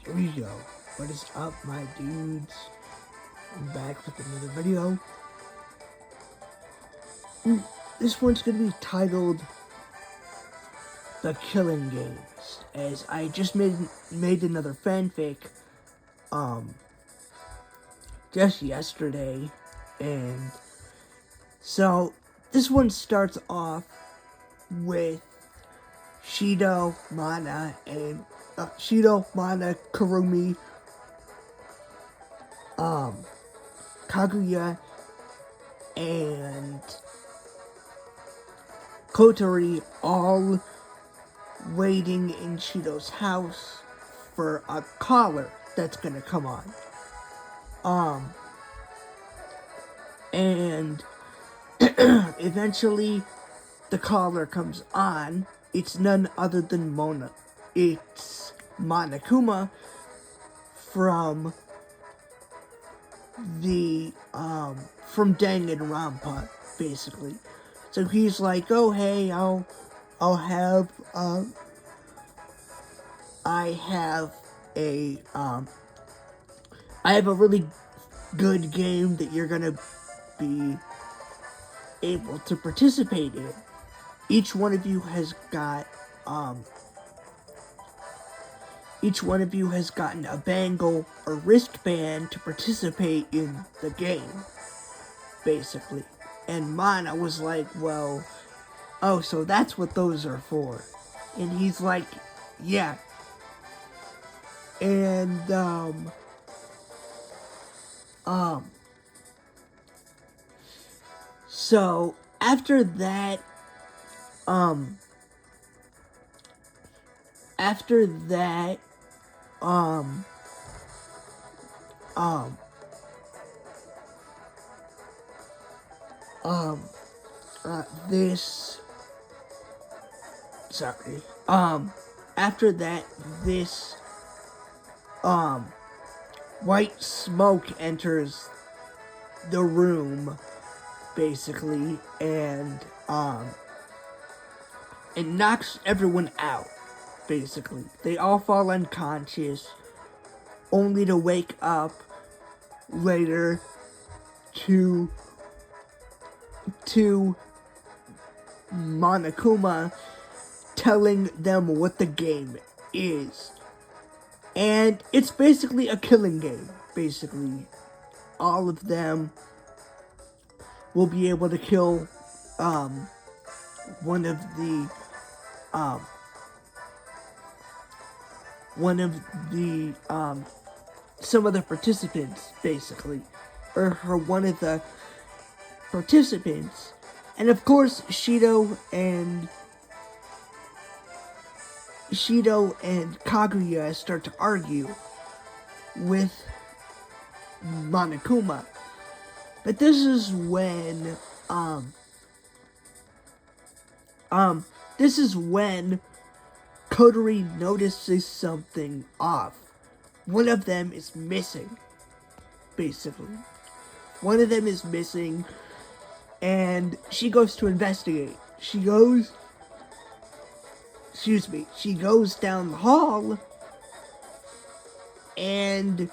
Here we go. What is up, my dudes? I'm back with another video. This one's gonna be titled The Killing Games, as I just made another fanfic, just yesterday, and so this one starts off with Shido, Mana, Kurumi, Kaguya, and Kotori all waiting in Shido's house for a caller that's gonna come on. And eventually the caller comes on. It's none other than Mona. It's Monokuma from from Danganronpa, basically. So he's like, oh hey, I have a really good game that you're gonna be able to participate in. Each one of you has gotten a bangle or wristband to participate in the game, basically. And Mana was like, well, oh, so that's what those are for. And he's like, yeah. And, so after that, this white smoke enters the room, basically, and it knocks everyone out, basically. They all fall unconscious, only to wake up later to Monokuma telling them what the game is. And it's basically a killing game, basically. All of them will be able to kill some of the participants, basically, or one of the participants. And of course, Shido and Kaguya start to argue with Monokuma. But this is when Kotori notices something off. One of them is missing, basically. One of them is missing, and she goes to investigate. She goes down the hall, and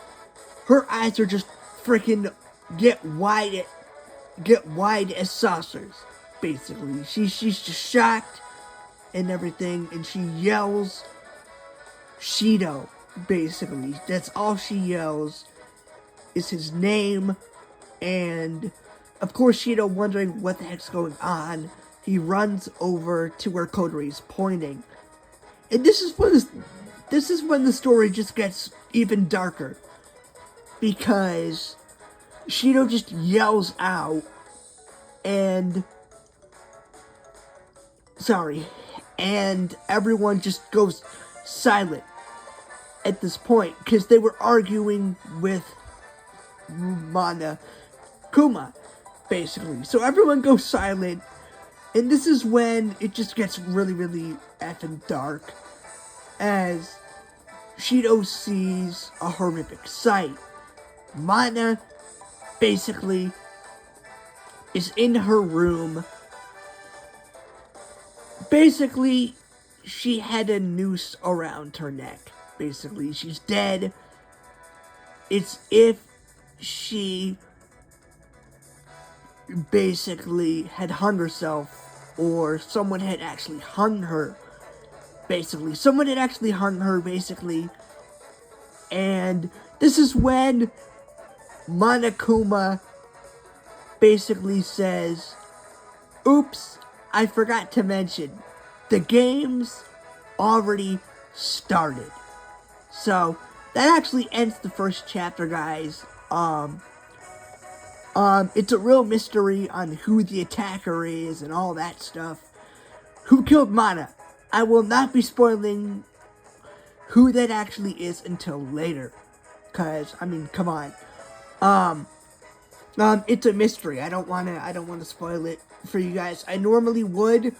her eyes are just freaking get wide as saucers, basically. She's just shocked and everything, and she yells Shido, basically. That's all she yells is his name, and of course Shido, wondering what the heck's going on, he runs over to where Kotori's pointing. And this is when the story just gets even darker, because Shido just yells out, and everyone just goes silent at this point, because they were arguing with Monokuma, basically. So everyone goes silent, and this is when it just gets really, really effing dark, as Shido sees a horrific sight. Mana, basically, is in her room. Basically, she had a noose around her neck, basically. She's dead. It's if she basically had hung herself, or someone had actually hung her, basically. Someone had actually hung her, basically. And this is when Monokuma basically says, oops, I forgot to mention, the game's already started. So, that actually ends the first chapter, guys. It's a real mystery on who the attacker is and all that stuff. Who killed Mana? I will not be spoiling who that actually is until later. Cause, I mean, come on. It's a mystery. I don't wanna spoil it for you guys. I normally would,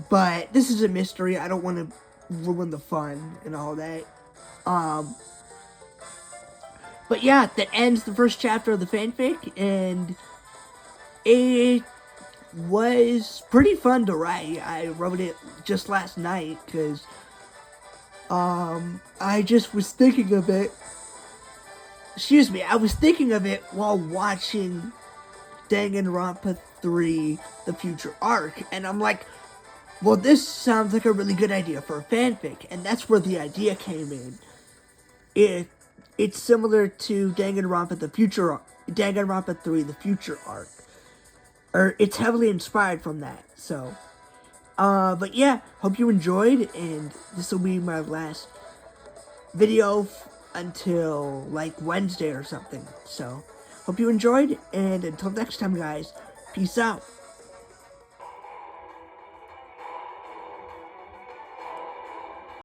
but this is a mystery. I don't wanna ruin the fun and all that. But yeah, that ends the first chapter of the fanfic, and it was pretty fun to write. I wrote it just last night, because I just was thinking of it. Excuse me, I was thinking of it while watching Danganronpa 3, The Future Arc, and I'm like, well, this sounds like a really good idea for a fanfic, and that's where the idea came in. It's similar to Danganronpa 3, The Future Arc. Or, it's heavily inspired from that, so. But yeah, hope you enjoyed, and this will be my last video until, like, Wednesday or something. So, hope you enjoyed, and until next time, guys, peace out.